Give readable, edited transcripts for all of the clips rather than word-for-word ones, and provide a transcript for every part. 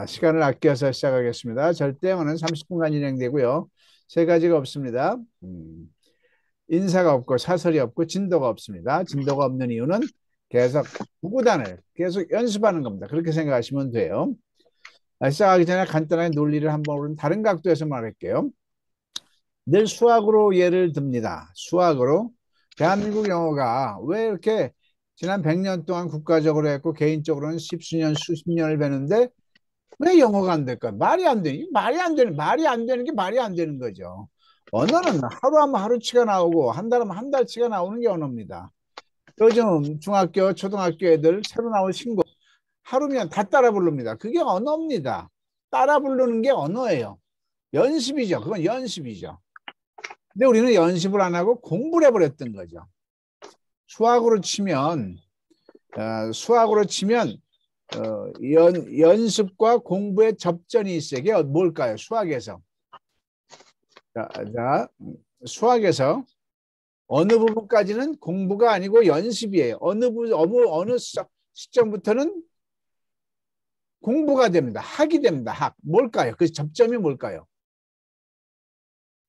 시간을 아껴서 시작하겠습니다. 절대 영어는 30분간 진행되고요. 세 가지가 없습니다. 인사가 없고 사설이 없고 진도가 없습니다. 진도가 없는 이유는 계속 구구단을 계속 연습하는 겁니다. 그렇게 생각하시면 돼요. 시작하기 전에 간단하게 논리를 한번 우리는 다른 각도에서 말할게요. 늘 수학으로 예를 듭니다. 수학으로. 대한민국 영어가 왜 이렇게 지난 100년 동안 국가적으로 했고 개인적으로는 십수년, 수십 년을 배는데 왜 영어가 안 될까? 말이 안 되니? 말이 안 되는 게 말이 안 되는 거죠. 언어는 하루 하면 하루치가 나오고 한 달 하면 한 달치가 나오는 게 언어입니다. 요즘 중학교, 초등학교 애들 새로 나온 신곡 하루면 다 따라 부릅니다. 그게 언어입니다. 따라 부르는 게 언어예요. 연습이죠. 그건 연습이죠. 근데 우리는 연습을 안 하고 공부를 해버렸던 거죠. 수학으로 치면 수학으로 치면 연습과 공부의 접전이 있어요. 이게 뭘까요? 수학에서. 수학에서 어느 부분까지는 공부가 아니고 연습이에요. 어느 시점부터는 공부가 됩니다. 학이 됩니다. 학. 뭘까요? 그 접점이 뭘까요?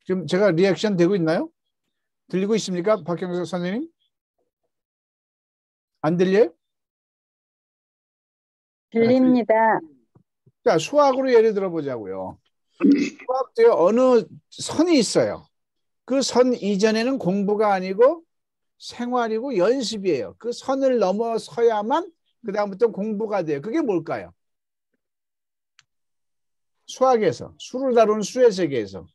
지금 제가 리액션 되고 있나요? 들리고 있습니까? 박형석 선생님? 안 들려요? 들립니다. 자, 수학으로 예를 들어보자고요. 수학도요, 어느 선이 있어요. 그 선 이전에는 공부가 아니고 생활이고 연습이에요. 그 선을 넘어서야만 그 다음부터 공부가 돼요. 그게 뭘까요? 수학에서, 수를 다루는 수의 세계에서.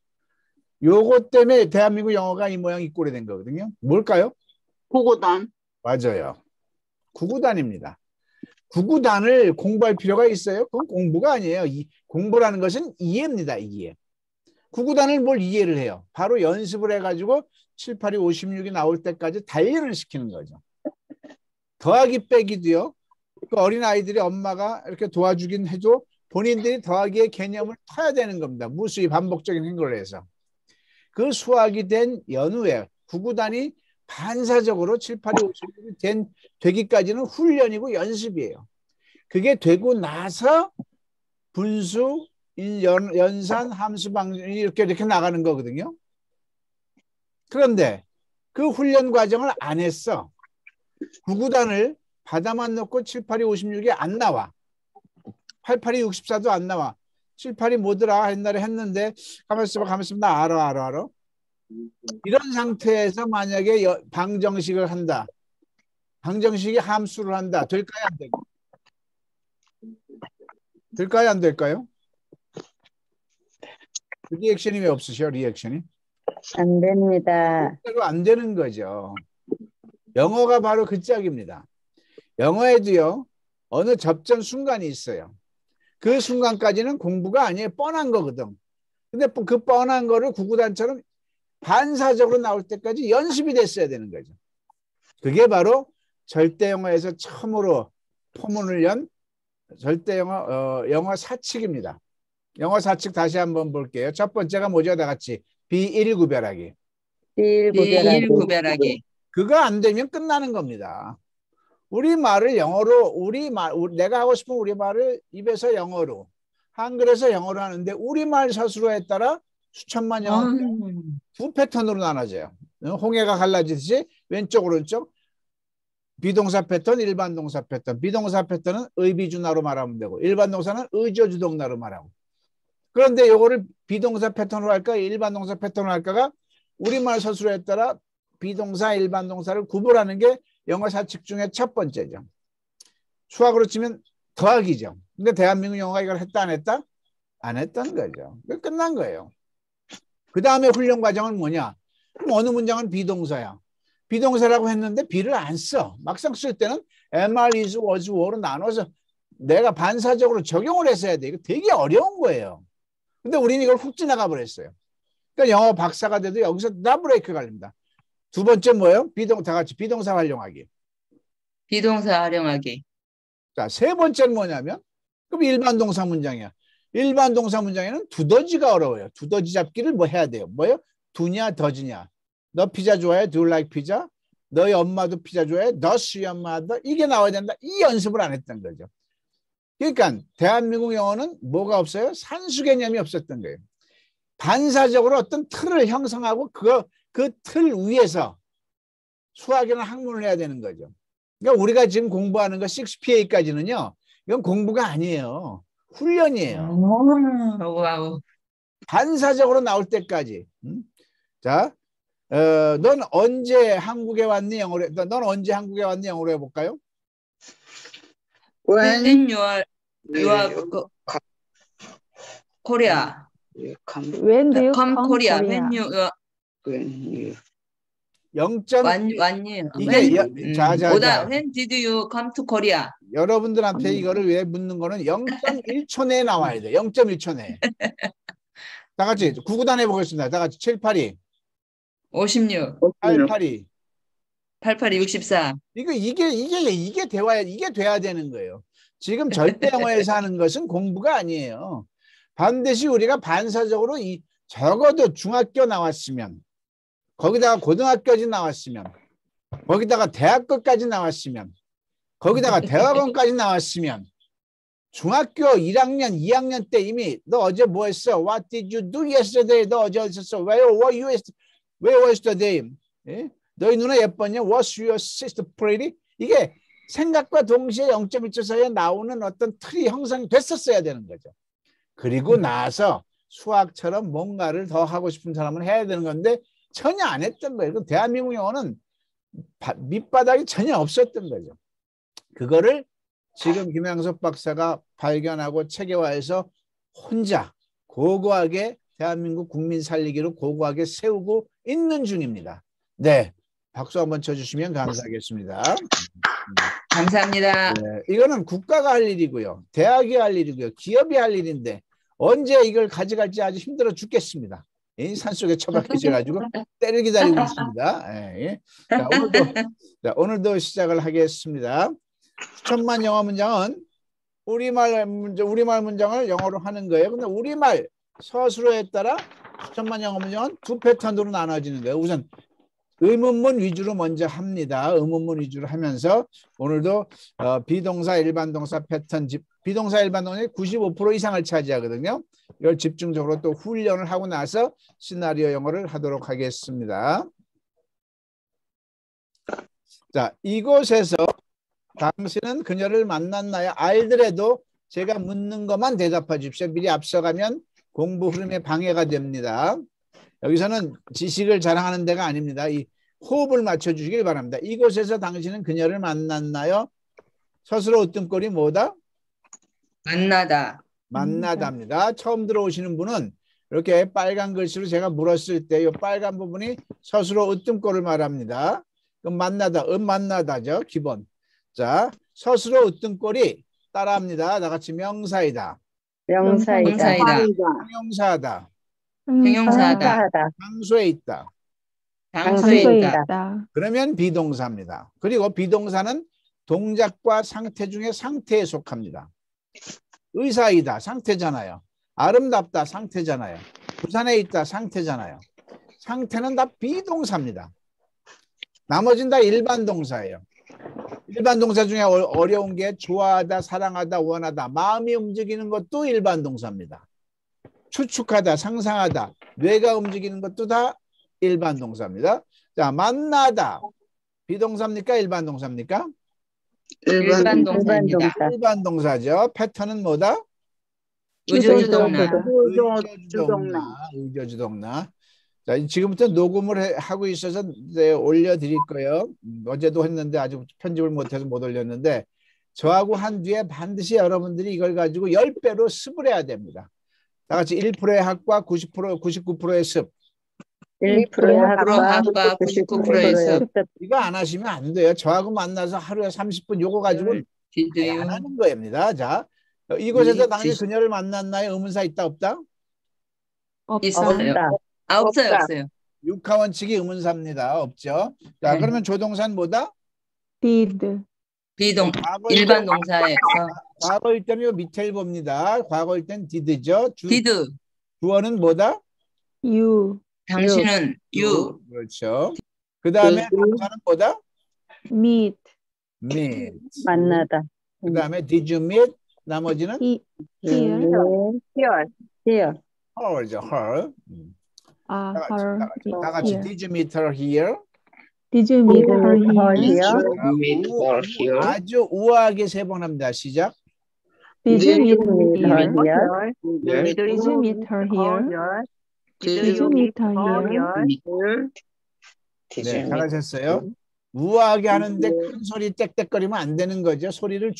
요것 때문에 대한민국 영어가 이 모양 이 꼴이 된 거거든요. 뭘까요? 구구단. 맞아요. 구구단입니다. 구구단을 공부할 필요가 있어요? 그건 공부가 아니에요. 공부라는 것은 이해입니다. 이해. 구구단을 뭘 이해를 해요? 바로 연습을 해가지고 7, 8이 56이 나올 때까지 단련을 시키는 거죠. 더하기 빼기도요. 그 어린 아이들이 엄마가 이렇게 도와주긴 해도 본인들이 더하기의 개념을 터야 되는 겁니다. 무수히 반복적인 행동을 해서. 그 수학이 된 연후에 구구단이 반사적으로 7, 8이 56이 되기까지는 훈련이고 연습이에요. 그게 되고 나서 분수, 연산, 함수 방정이 이렇게 나가는 거거든요. 그런데 그 훈련 과정을 안 했어. 구구단을 받아만 놓고 7, 8이 56이 안 나와. 8, 8이 64도 안 나와. 7, 8이 뭐더라 옛날에 했는데 가만있어 나 알아. 이런 상태에서 만약에 방정식을 한다. 방정식이 함수를 한다. 될까요 안 될까요? 될까요 안 될까요? 리액션이 왜 없으셔? 리액션이? 안 됩니다. 안 되는 거죠. 영어가 바로 그 짝입니다. 영어에도요. 어느 접전 순간이 있어요. 그 순간까지는 공부가 아니에요. 뻔한 거거든. 근데 그 뻔한 거를 구구단처럼 반사적으로 나올 때까지 연습이 됐어야 되는 거죠. 그게 바로 절대영어에서 처음으로 포문을 연 절대영어 영어 사칙입니다. 영어 사칙 다시 한번 볼게요. 첫 번째가 뭐죠? 다 같이 비일 구별하기. 비일구별하기. 비일구별하기. 그거 안 되면 끝나는 겁니다. 우리말을 영어로 내가 하고 싶은 우리말을 입에서 영어로 한글에서 영어로 하는데 우리말 서술어에 따라 수천만 영어 두 패턴으로 나눠져요. 홍해가 갈라지듯이 왼쪽 오른쪽 비동사 패턴, 일반 동사 패턴. 비동사 패턴은 의비준하로 말하면 되고 일반 동사는 의조주동나로 말하고. 그런데 요거를 비동사 패턴으로 할까 일반 동사 패턴으로 할까가 우리말 서술어에 따라 비동사, 일반 동사를 구분하는 게 영어 사칙 중에 첫 번째죠. 수학으로 치면 더하기죠. 근데 대한민국 영어가 이걸 했다 안 했다? 안 했던 거죠. 끝난 거예요. 그 다음에 훈련 과정은 뭐냐? 그럼 어느 문장은 비동사야. 비동사라고 했는데 비를 안 써. 막상 쓸 때는 MR, is, was, were로 나눠서 내가 반사적으로 적용을 했어야 돼. 이거 되게 어려운 거예요. 근데 우리는 이걸 훅 지나가 버렸어요. 그러니까 영어 박사가 돼도 여기서 다 브레이크 걸립니다. 두 번째 뭐예요? 다 같이 비동사 활용하기. 비동사 활용하기. 자, 세 번째는 뭐냐면 그럼 일반 동사 문장이야. 일반 동사 문장에는 두더지가 어려워요. 두더지 잡기를 뭐 해야 돼요? 뭐예요? 두냐 더지냐. 너 피자 좋아해? Do you like pizza? 너희 엄마도 피자 좋아해? Does your mother? 이게 나와야 된다. 이 연습을 안 했던 거죠. 그러니까 대한민국 영어는 뭐가 없어요? 산수 개념이 없었던 거예요. 반사적으로 어떤 틀을 형성하고 그 틀 위에서 수학이나 학문을 해야 되는 거죠. 그러니까 우리가 지금 공부하는 거 6PA까지는요. 이건 공부가 아니에요. 훈련이에요. 와우. 반사적으로 나올 때까지. 자, 넌 언제 한국에 왔니? 영어로. 넌 언제 한국에 왔니? 영어로 해볼까요? When you are Korea. When do you Come come Korea. Korea? When you 0점 왔니? 이게 오다. When did you come to Korea? 여러분들한테 이거를 왜 묻는 거는 0.1초 내에 나와야 돼. 0.1초 내에. 다 같이 구구단 해보겠습니다. 다 같이 7, 8, 2. 56, 8, 8, 2. 88, 64. 이게 대화야. 이게 돼야 되는 거예요. 지금 절대 영어에서 하는 것은 공부가 아니에요. 반드시 우리가 반사적으로 적어도 중학교 나왔으면, 거기다가 고등학교까지 나왔으면, 거기다가 대학교까지 나왔으면, 거기다가 대학원까지 나왔으면, 중학교 1학년, 2학년 때 이미 너 어제 뭐 했어? What did you do yesterday? 너 어제 어딨었어? Where was yesterday? 예? 너희 누나 예뻤냐? Was your sister pretty? 이게 생각과 동시에 0.1초 사이에 나오는 어떤 틀이 형성이 됐었어야 되는 거죠. 그리고 나서 수학처럼 뭔가를 더 하고 싶은 사람은 해야 되는 건데 전혀 안 했던 거예요. 대한민국 영어는 밑바닥이 전혀 없었던 거죠. 그거를 지금 김양석 박사가 발견하고 체계화해서 혼자 고고하게 대한민국 국민 살리기로 고고하게 세우고 있는 중입니다. 네, 박수 한번 쳐주시면 감사하겠습니다. 감사합니다. 네, 이거는 국가가 할 일이고요. 대학이 할 일이고요. 기업이 할 일인데 언제 이걸 가져갈지 아주 힘들어 죽겠습니다. 산속에 처박혀져가지고 때를 기다리고 있습니다. 예. 자, 오늘도 시작을 하겠습니다. 수천만 영어 문장은 우리말 문장을 영어로 하는 거예요. 근데 우리말 서술어에 따라 수천만 영어 문장은 두 패턴으로 나눠지는 거예요. 우선 의문문 위주로 먼저 합니다. 의문문 위주로 하면서 오늘도 비동사 일반동사 패턴 비동사 일반동사의 95% 이상을 차지하거든요. 이걸 집중적으로 또 훈련을 하고 나서 시나리오 영어를 하도록 하겠습니다. 자, 이곳에서 당신은 그녀를 만났나요? 알더라도 제가 묻는 것만 대답해 주십시오. 미리 앞서가면 공부 흐름에 방해가 됩니다. 여기서는 지식을 자랑하는 데가 아닙니다. 이 호흡을 맞춰주시길 바랍니다. 이곳에서 당신은 그녀를 만났나요? 서술어 으뜸꼴이 뭐다? 만나다. 만나다입니다. 처음 들어오시는 분은 이렇게 빨간 글씨로 제가 물었을 때 이 빨간 부분이 서술어 으뜸꼴을 말합니다. 그럼 만나다, 만나다죠. 기본. 자, 서술어 으뜸꼴이 따라합니다. 나같이 명사이다. 명사이다. 형용사다. 형용사다. 장소에 있다. 장소에 장소에 있다. 있다. 그러면 비동사입니다. 그리고 비동사는 동작과 상태 중에 상태에 속합니다. 의사이다. 상태잖아요. 아름답다. 상태잖아요. 부산에 있다. 상태잖아요. 상태는 다 비동사입니다. 나머지는 다 일반 동사예요. 일반 동사 중에 어려운 게 좋아하다, 사랑하다, 원하다, 마음이 움직이는 것도 일반 동사입니다. 추측하다, 상상하다, 뇌가 움직이는 것도 다 일반 동사입니다. 자, 만나다. 비동사입니까? 일반 동사입니까? 일반 동사입니다. 일반 동사죠. 패턴은 뭐다? 의조주동나. 의조주동나. 자, 지금부터 녹음을 하고 있어서 이제 올려드릴 거예요. 어제도 했는데 아직 편집을 못해서 못 올렸는데 저하고 한 뒤에 반드시 여러분들이 이걸 가지고 10배로 습을 해야 됩니다. 다 같이 1%의 학과 90%, 99%의 습. 1%의 학과, 99%의 습. 이거 안 하시면 안 돼요. 저하고 만나서 하루에 30분 요거 가지고 안 하는 겁니다. 자, 이곳에서 당신 그녀를 만났나요? 의문사 있다 없다? 있어요. 없어요. 없어요. 육하원칙이 의문사입니다. 없죠. 자, 그러면 조동사는 뭐다? did. 비동 일반 동사에서 과거일 때는 밑에 봅니다. 과거일 땐 did죠. did. 주어는 뭐다? you. 당신은 you. 그렇죠. 그 다음에 동사는 뭐다? meet. meet. 만나다. 그 다음에 did you meet? 나머지는 Here. Here. her죠. her. Her 다 같이 here. did you meet her here? Did you meet her here? Here. 아주 우아하게 세 번 합니다. 시작. Did you meet Meet her her here? here. Did you meet her here? Did you meet her here? 네, 잘하셨어요. 우아하게 하는데 큰 소리 떽떽거리면 안 되는 거죠. 소리를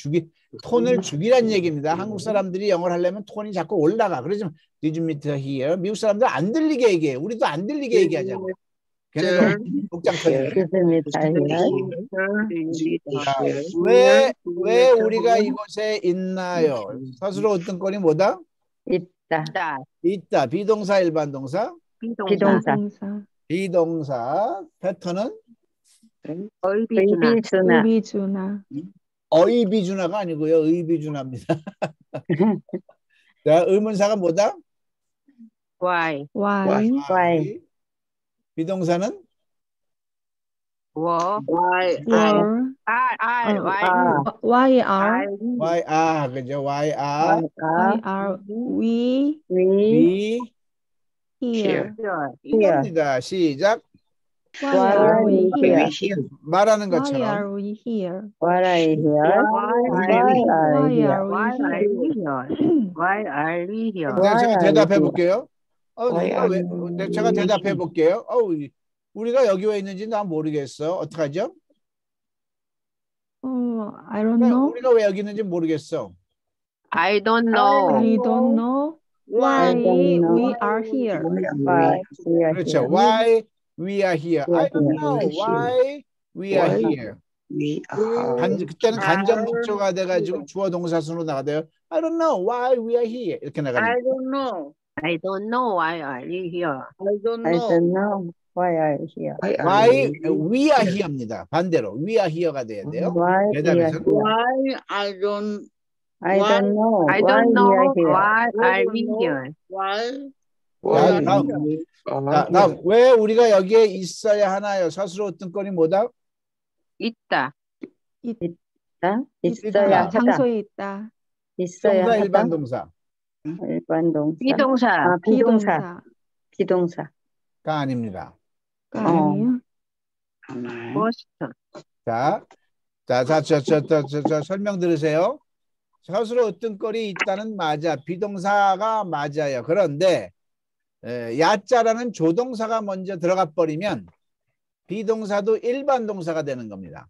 톤을 죽이란 얘기입니다. 한국 사람들이 영어를 하려면 톤이 자꾸 올라가. 그러지만 Did you meet her here? 미국 사람들 안 들리게 얘기해. 우리도 안 들리게 얘기하자고. 걔네도 복장 터지네. Did you meet her here? 왜 우리가 이곳에 있나요? 서술어 어떤 건이 뭐다? 있다. 있다. 비동사 일반 동사. 비동사. 비동사. 패턴은 의비주나. 의비주나. 어이비주나가 아니고요. 의비주나입니다. 자, 의문사가 뭐다? Why. Why? 비동사는 Were. Were. Why are why are 그죠? why are we we here? 이겁니다. 시작. Why are we here? 말하는 Why 것처럼 are we here? What are you here? Why are we here? 제가 대답해 볼게요. 제가 대답해 볼게요. 우리가 여기 왜 있는지 난 모르겠어. 어떡하죠? I don't know. 우리가 왜 여기 있는지 모르겠어. I don't know. I don't know why we are here. 그렇죠. Why we are here. I don't know why we are here. 그때는 간접 목조가 돼가지고 주어 동사순으로 나가대요. I don't know why we are here. 이렇게 나가는 거예요. I don't know why are you here. I don't know why are you here. Why we are here입니다. 반대로 we are here가 돼야 돼요. Why 대답에서 Why I don't know. I don't know why are you here. why 다음 왜 우리가 여기에 있어야 하나요? 서술어 어떤 건이 뭐다? 있다. 있어야 하다. 장소에 있다. 있어야 동사 하다. 일반 동사. 일반 동사. 비동사. 비동사가 아닙니다. 아니에요? 자, 설명 들으세요. 서술어 어떤 건이 있다는 맞아. 비동사가 맞아요. 그런데 야자라는 조동사가 먼저 들어가 버리면 비동사도 일반 동사가 되는 겁니다.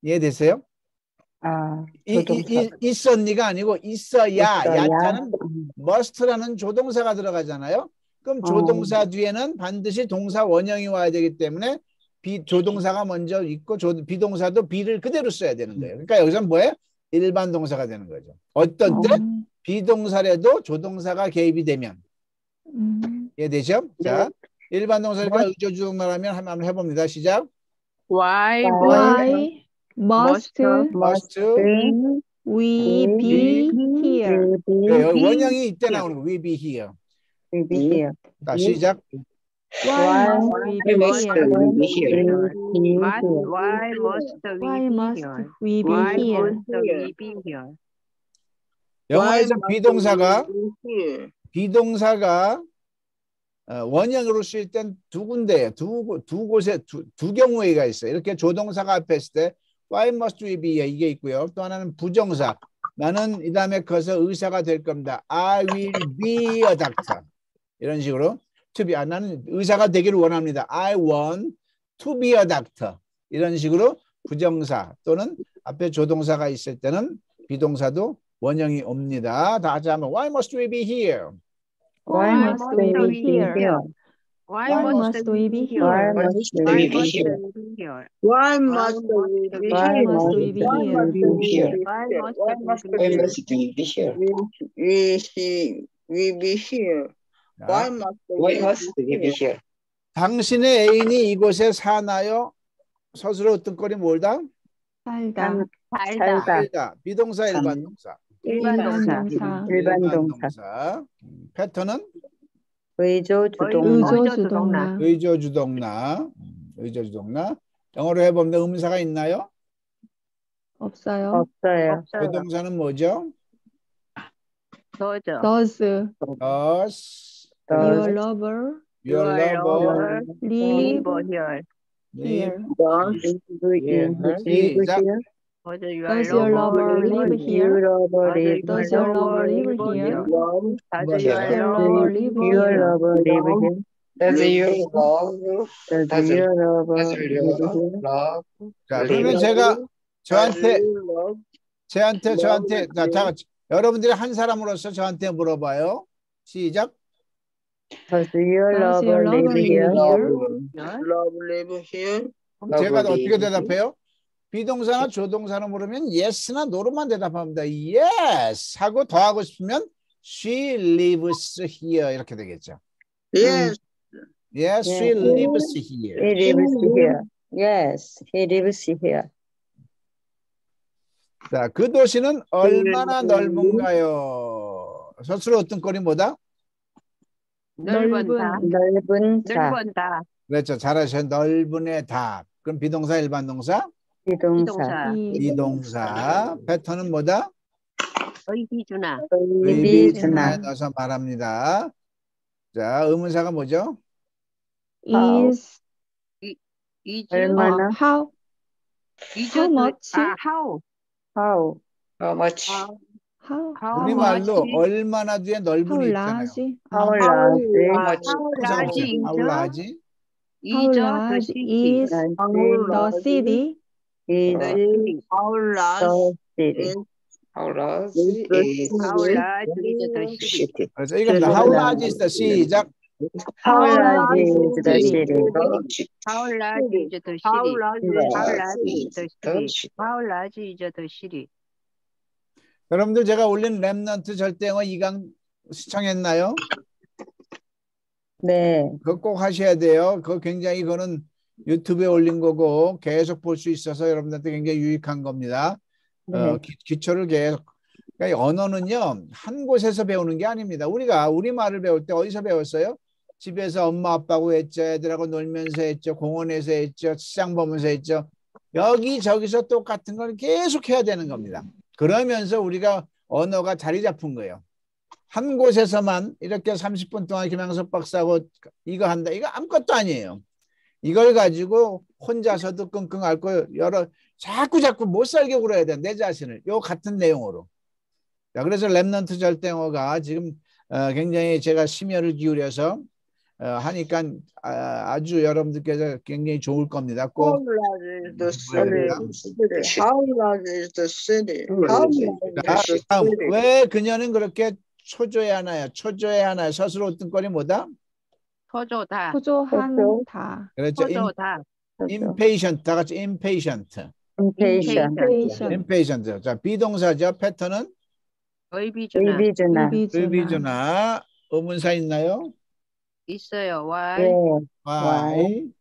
이해되세요? 있었니가 아니고 있어야. 야자는 must라는 조동사가 들어가잖아요. 그럼 조동사 뒤에는 반드시 동사 원형이 와야 되기 때문에 조동사가 먼저 있고 비동사도 be를 그대로 써야 되는 거예요. 그러니까 여기서는 뭐예요? 일반 동사가 되는 거죠. 어떤 때 비동사라도 조동사가 개입이 되면. 이해되죠? 자, 일반 동사니까 의조주동사라면 한번 해봅니다. 시작. Why must we be here? 원형이 이때 나오는 거. We be here. 자, 시작. Why must we be here? Why must we be here? 영어에서 비동사가 원형으로 쓰일 땐 두 군데예요. 두 곳에 두 경우가 있어요. 이렇게 조동사가 앞에 있을 때 why must we be here 이게 있고요. 또 하나는 부정사. 나는 이 다음에 커서 의사가 될 겁니다. I will be a doctor. 이런 식으로 to be 나는 의사가 되기를 원합니다. I want to be a doctor. 이런 식으로 부정사 또는 앞에 조동사가 있을 때는 비동사도 원형이 옵니다. 다 같이 한번 why must we be here? Why must we be here? Why must we be here? Why must we be here? Why must we be here? We be here. Why must we be here? 당신의 애인이 이곳에 사나요? 서술어 어떤 거리 뭘다? 살다. 비동사 일반 동사. 일반 동사. 패턴은 의조주동사. 의조주동나. 영어로 해보면 의문사가 있나요? 없어요. 없어요. 조동사는 뭐죠? 더죠. Does Does your lover your lover live here. here? Does 시작. Does your lover live here? Does your lover live here? Does Does your lover live here? Does your lover 자, 그러면 제가 저한테 자, 여러분들이 한 사람으로서 저한테 물어봐요. 시작. Does your Does your lover lover live here? live here. 그럼 제가 어떻게 대답해요? 비동사나 조동사로 물으면 yes나 no로만 대답합니다. yes 하고 더 하고 싶으면 she lives here 이렇게 되겠죠. Yes. Yes, she lives here. He lives here. Yes, he lives here. 자, 그 도시는 얼마나 넓은가요? 서술어 어떤 꼴이 뭐다? 넓은다. 넓은다. 그렇죠. 잘하셔요. 넓은의 다. 그럼 비동사, 일반 동사? 비동사. 비동사. 패턴은 뭐다? 의비주나. 의비주나에 넣어서 말합니다. 자, 의문사가 뭐죠? Is 얼마나? how much? How much? How 우리말로 얼마나 뒤에 how 넓은이 있잖아요. large? How large? How large? How large is the city? Is How large the city? is How large the city? 그래서 이겁니다. How large is the 시작. How large is the city? How large is the city? How large is the city? How large is the city? 여러분들 제가 올린 랩넌트 절대영어 2강 시청했나요? 네. 그거 꼭 하셔야 돼요. 그거 굉장히 그거는 유튜브에 올린 거고 계속 볼 수 있어서 여러분들한테 굉장히 유익한 겁니다. 네. 기초를 계속. 그러니까 언어는요 한 곳에서 배우는 게 아닙니다. 우리가 우리말을 배울 때 어디서 배웠어요? 집에서 엄마 아빠하고 했죠. 애들하고 놀면서 했죠. 공원에서 했죠. 시장 보면서 했죠. 여기저기서 똑같은 걸 계속 해야 되는 겁니다. 그러면서 우리가 언어가 자리 잡은 거예요. 한 곳에서만 이렇게 30분 동안 김양석 박사하고 이거 한다. 이거 아무것도 아니에요. 이걸 가지고 혼자서도 끙끙 앓고 자꾸 못 살게 굴어야 돼. 내 자신을. 요 같은 내용으로. 자, 그래서 랩넌트 절대어가 지금 굉장히 제가 심혈을 기울여서 하니까 아주 여러분들께서 굉장히 좋을 겁니다. 꼭 다음, 왜 그녀는 그렇게 초조해하나요? 초조해하나요? 서술어 어떤 꼴이 뭐다? 초조다. 초조한다. 그렇죠. 초조다. impatient. 다 같이 impatient. impatient. 자, 비동사죠. 패턴은 의비주나. 의비주나. 의문사 있나요? 있어요. Why Why?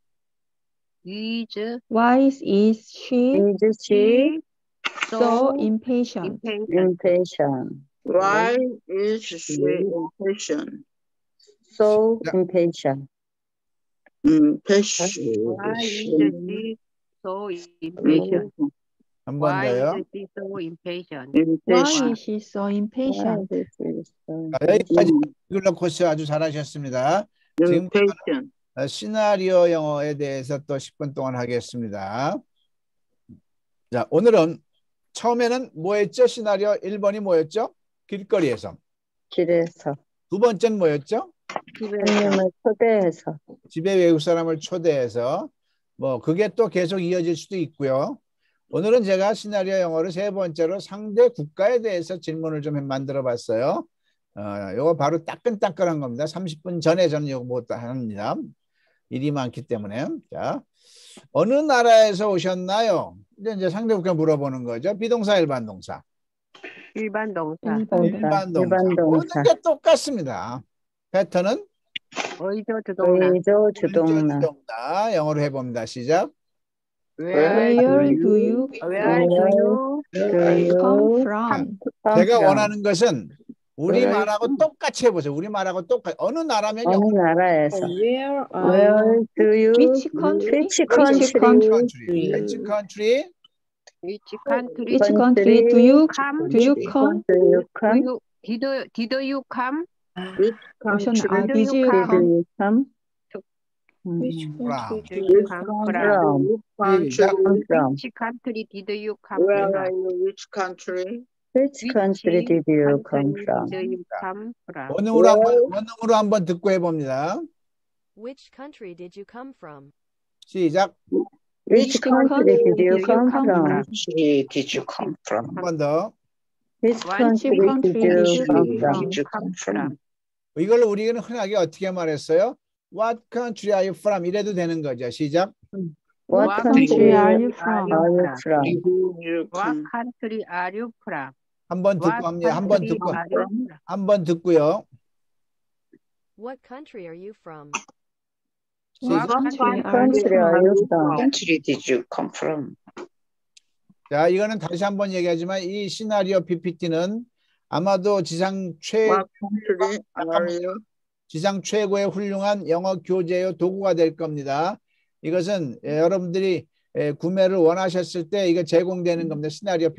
Why is she so impatient? Why is she impatient? So impatient. Why is she so impatient? 한 번 Why 더요. is she so impatient? Why is she so impatient? 자, 여기까지 레귤러 코스 아주 잘하셨습니다. 지금 시나리오 영어에 대해서 또 10분 동안 하겠습니다. 자, 오늘은 처음에는 뭐였죠? 시나리오 1번이 뭐였죠? 길거리에서. 길에서. 두 번째는 뭐였죠? 손님을 초대해서. 집에 외국 사람을 초대해서. 뭐 그게 또 계속 이어질 수도 있고요. 오늘은 제가 시나리오 영어를 세 번째로 상대 국가에 대해서 질문을 좀 만들어 봤어요. 요거 바로 따끈따끈한 겁니다. 30분 전에 저는 요거 못 합니다. 일이 많기 때문에. 자, 어느 나라에서 오셨나요? 이제 상대 국가 물어보는 거죠. 비동사, 일반 동사. 일반 동사. 일반 동사. 모든 게 똑같습니다. 패턴은 의조 주동나. 영어로 해봅니다. 시작. Where do you come from? 제가 원하는 것은 우리말하고 똑같이 해보세요. 우리말하고 똑같이. 어느 나라면요? 어느 나라에서. Where do you? Which country? Which country? Which country Which country do you come? do you come? Did you come? Which 오션 country did you come? come? you come? Which from. Did you come from? 시작. Which country did you come Where from? are you? Which country? Which country did you come country from? did you come from? 원음으로 한번 듣고 해봅니다. Which country did you come from? 시작. Which country did you come from? Did you come from? 한 번 더. Which country did you come from? 이걸 우리는 흔하게 어떻게 말했어요? What country are you from? 이래도 되는 거죠. 시작. What country are you from? What country are you from? 한 번 듣고 합니다. 한 번 듣고. 한 번 듣고요. What country are you from? What country country are you from? Country did you come from? 자, 이거는 다시 한번 얘기하지만 이 시나리오 PPT는 아마도 지상 What country are you? 지상 최고의 훌륭한 영어 교재요 도구가 될 겁니다. 이것은 여러분들이 구매를 원하셨을 때 이거 제공되는 겁니다. 시나리오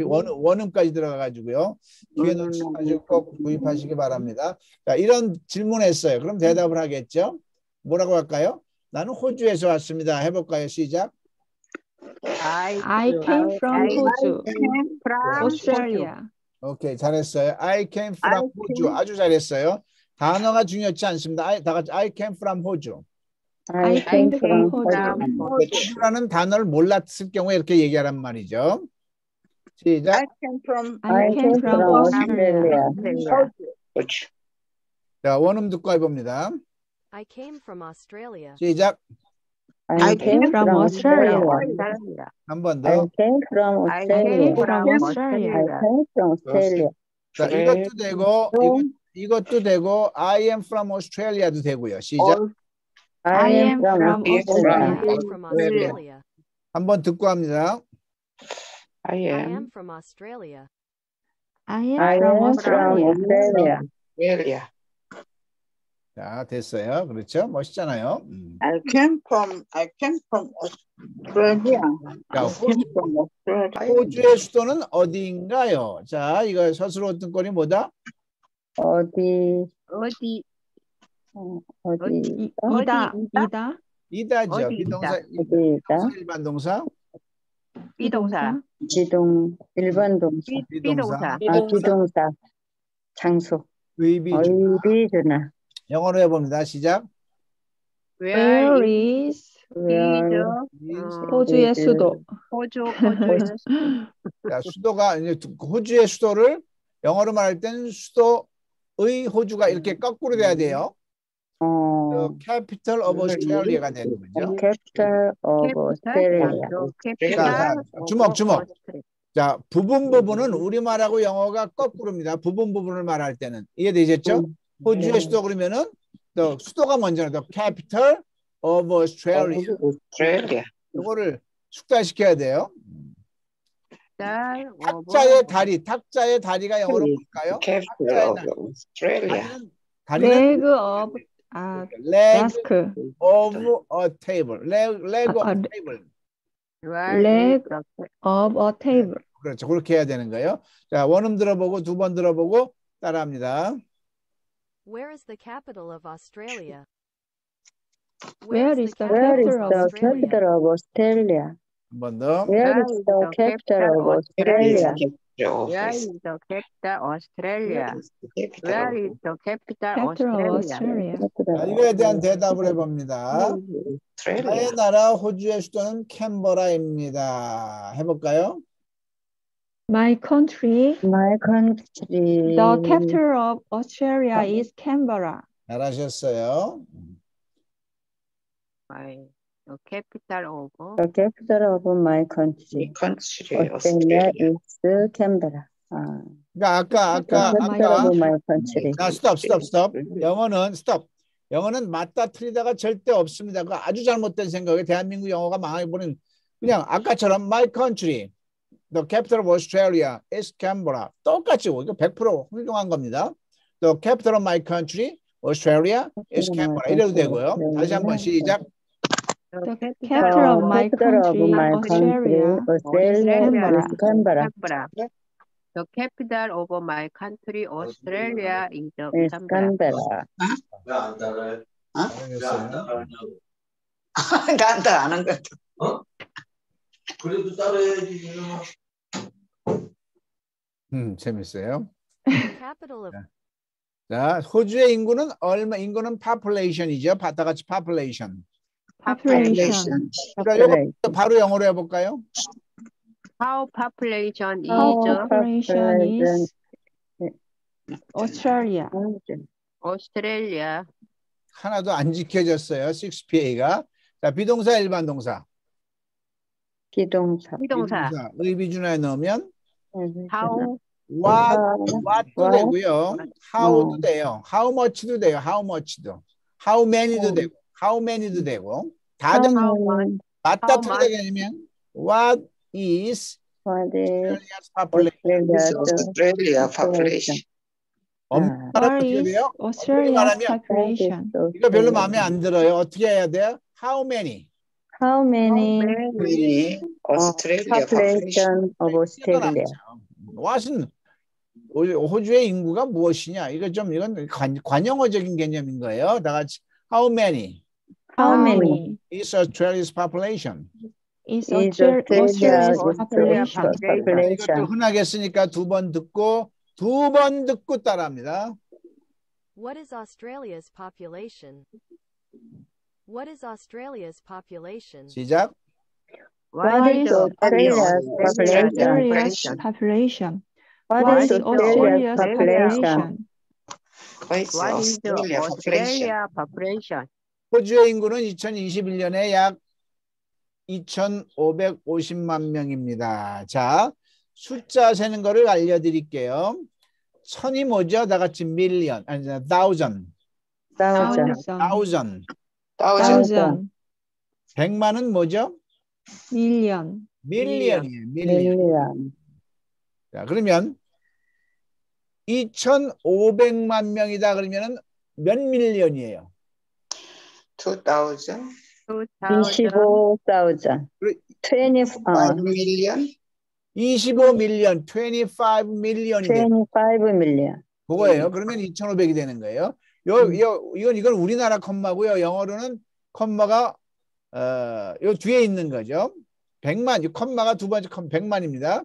원음까지 들어가 가지고요. 뒤에 놓치가지고 꼭 구입하시기 바랍니다. 자, 이런 질문했어요. 그럼 대답을 하겠죠? 뭐라고 할까요? 나는 호주에서 왔습니다. 해볼까요? 시작. I came from 호주, Australia. 오케이, 잘했어요. I came from 호주. 아주 잘했어요. 단어가 중요하지 않습니다. 다 같이 I came from 호주. I came from 호주. 호주라는 단어를 몰랐을 경우에 이렇게 얘기하란 말이죠. 시작. I came from Australia. 자, 원음 듣고 해봅니다. I came from Australia. 시작. I came from Australia. 한 번 더. I came from I came Australia. from Australia. 자, 이것도 되고 이것도 되고 I am from Australia도 되고요. 시작. I am from I Australia. am from Australia. 한번 듣고 합니다. I I am am from Australia. I am from Australia. Australia. 자, 됐어요. 그렇죠? 멋있잖아요. I came from Australia. 자, I came from Australia. 호주의 수도는 어디인가요? 자, 이거 서술어 어떤거리 뭐다? 어디 이다. 이다죠. 어디이다. 비동사 일반 동사. 비동사. 일반 동사. 비동사. 비동사. 장소. 의비주나. 영어로 해봅니다. 시작. Where is 호주의 수도? 호주의 자, 수도가 이제 호주의 수도를 영어로 말할 때는 수도의 호주가 이렇게 거꾸로 돼야 돼요. Capital of Australia가 되는 거죠. Capital of Australia. 자, 주목. 자, 부분은 우리말하고 영어가 거꾸로입니다. 부분을 말할 때는. 이해되셨죠? 호주의 수도 그러면은 또 수도가 먼저는 the capital of Australia. 이거를 숙달시켜야 돼요. 탁자의 다리가 영어로 뭘까요? Capital of Australia. 다리는 desk. of a table. leg of a table. Leg of a table. 그렇죠. 그렇게 해야 되는 거예요. 자, 원음 들어보고 두 번 들어보고 따라합니다. Where is the capital of Australia? Where is the capital of Australia? 한 번 더. Where is the capital of Australia? Where is the capital Australia? Where is the capital Capital of Australia? Australia. 자, 이거에 대한 대답을 해봅니다. 나의 나라 호주의 수도는 캔버라입니다. 해볼까요? My country. The capital of Australia is Canberra. 잘하셨어요. The capital of The capital of my country. Australia is Canberra. 그러니까 아까 capital of my country. 자, 스톱. 영어는 맞다 틀리다가 절대 없습니다. 그 아주 잘못된 생각에 대한민국 영어가 망해버린 그냥 아까처럼 my country, the capital of Australia is Canberra. 똑같이 이거 100% 훌륭한 겁니다. The capital of my country, Australia is Canberra. 이래도 되고요. 다시 한번 시작. The capital of my country, Australia, Australia is Canberra. The capital of my country, Australia, is Is Canberra. Canberra. 알겠어요. 나도 아는 것 같아. 그래도 따라야지. 재밌어요. The capital of 자, 호주의 인구는 얼마? 인구는 population이죠. 다 같이 population. population. 자, 이거 바로 영어로 해볼까요? How population is Population is Australia. Australia. 하나도 안 지켜졌어요. 6PA가. 자, 비동사 일반 동사. 비동사. 비동사. 의비준화에 넣으면 How. what도 되고요. how도 돼요. how much도 돼요. how much도. how many도 되고. how many도 되고. 다들 맞다 틀리다 개념이면 what is Australia's population. Australia population. 엄마를 어떻게 What is 돼요? Australia's population? 이거 별로 마음에 안 들어요. 어떻게 해야 돼요? How many? How many Australia population. population of Australia? what은 호주의 인구가 무엇이냐? 이거 좀 이건 관용어적인 개념인 거예요. 다 같이 How many How many is Australia's population? Is is Australia's Australia's population? 이것도 population? 흔하게 쓰니까 두 번 듣고 따라합니다. what is Australia's population? What is Australia's population? 시작. What is Australia's Australia's population? population. What What is is Australia's Australia's population? population? What is What is the Australia population? Australia population? 호주의 인구는 2021년에 약 2,550만 명입니다. 자, 숫자 세는 거를 알려드릴게요. 천이 뭐죠? 다 같이 million, 아니, thousand. Thousand. Thousand. 100만은 뭐죠? Million. million이에요. Million. 자, 그러면 2,500만 명이다 그러면은 몇 밀리언이에요? 2,000. 25,000. 5 million. 25 밀리언, 25 밀리언이 돼요. 25 million. 그거예요. 그러면 2,500이 되는 거예요. 이건 우리나라 컴마고요. 영어로는 컴마가 요 뒤에 있는 거죠. 100만, 이 컴마가 두 번째 100만입니다.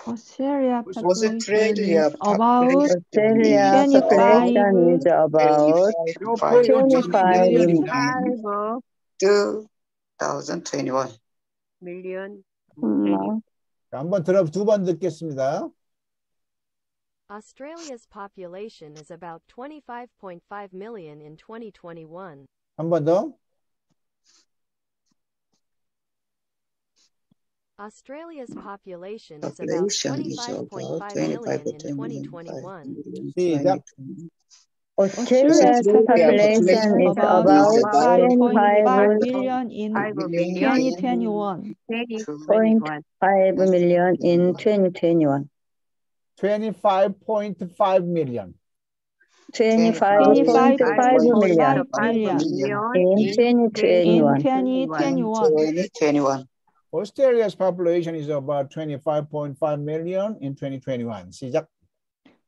Australia Australia population is about Australia 25 population is about 25 million. 2021. million. 자, 한번 두 번 듣겠습니다. Australia's population is about 25.5 million in 2021. 한 번 더. Australia's population is about 25.5 million in 2021. 시작. Australia's population is about 5.5 million in 2021. 5 million in 2021. 25.5 million. 25.5 million in 2021. 2021. Australia's population is about 25.5 million in 2021. 시작.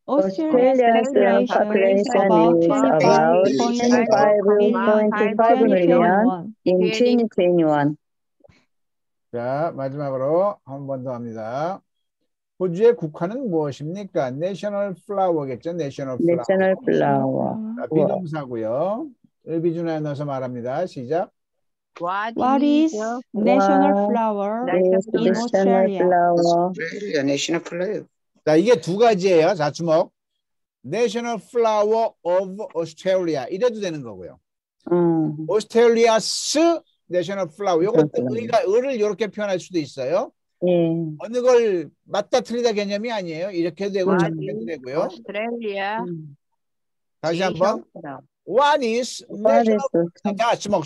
Australia's population is about 25.5 million in 2021. 자, 마지막으로 한 번 더 합니다. 호주의 국화는 무엇입니까? National flower겠죠? National flower. National flower. 자, 비동사고요. 의비준화에 넣어서 말합니다. 시작. What is national flower in Australia? Australia national flower. 자, 이게 두 가지예요. 자, 주목. National flower of Australia. 이래도 되는 거고요. Australia's national flower. 이것도 의를 이렇게 표현할 수도 있어요. 어느 걸 맞다 틀리다 개념이 아니에요. 이렇게도 되고 저렇게도 되고요. Australia. 다시 한번. What is national? 자, 주목.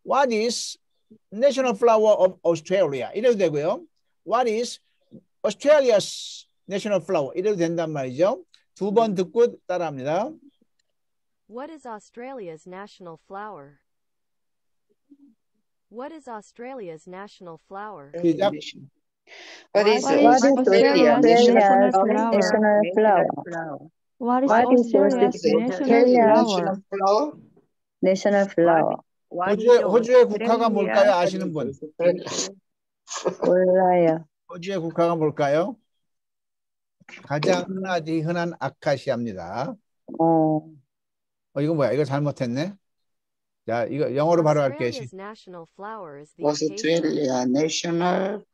What is national flower of Australia? 이래도 되고요. What is Australia's national flower? 이래도 된단 말이죠. 두 번 듣고 따라합니다. What is Australia's national flower? What is Australia's national flower? 시작. What is Australia's Australia's national national flower? What is What is Australia's national flower? National flower. 호주의 국화가 뭘까요? 아시는 분? 몰라요. 호주의 국화가 뭘까요? 가장 흔한 아카시아입니다. 이거 뭐야? 이거 잘못했네. 자, 이거 영어로 바로 할게요. Australia's national flower is the Australia national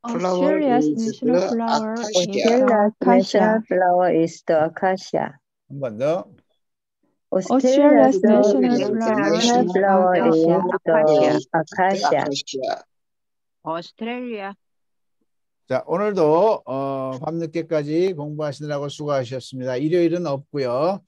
flower Australia's is national the flower is acacia. the National acacia. flower is the acacia. 한 번 더. Australia's national national flower flower is is the acacia. 오스트레일리아. 자, 오늘도 밤늦게까지 공부하시느라고 수고하셨습니다. 일요일은 없고요.